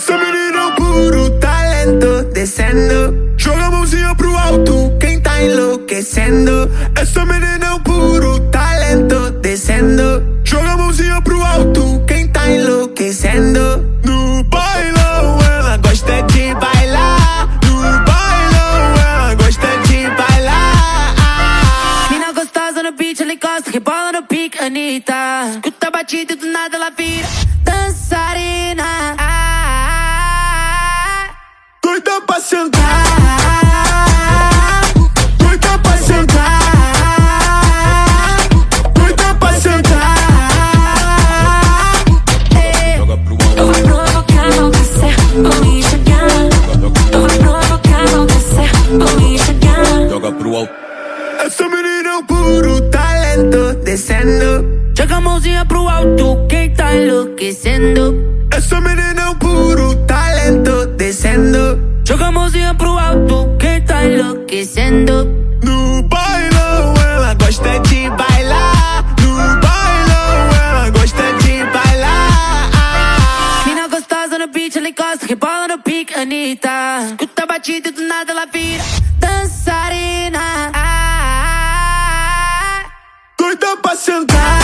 Essa menina é um puro talento, descendo. Joga a mãozinha pro alto, quem tá enlouquecendo. Essa menina é um puro talento, descendo. Joga a mãozinha pro alto, quem tá enlouquecendo. No bailão ela gosta de bailar. No bailão ela gosta de bailar. Mina gostosa no beat, ela encosta, rebola no pique, Anitta. Escuta a batida e do nada ela vira dançarina. Doida pra sentar, doida pra sentar, doida pra sentar. Eu vou provocar, vou descer, vou enxergar. Eu vou provocar, vou descer, vou enxergar. Joga pro alto. Essa menina é um puro talento, descendo. Joga a mãozinha pro alto, quem tá enlouquecendo. Essa menina é um puro talento, descendo. Joga a mãozinha pro alto, quem tá enlouquecendo. No bailão ela gosta de bailar. No bailão ela gosta de bailar. Mina gostosa no beat, ela encosta, rebola no pique, Anitta. Escuta a batida e do nada ela vira dançarina. Doida pra sentar,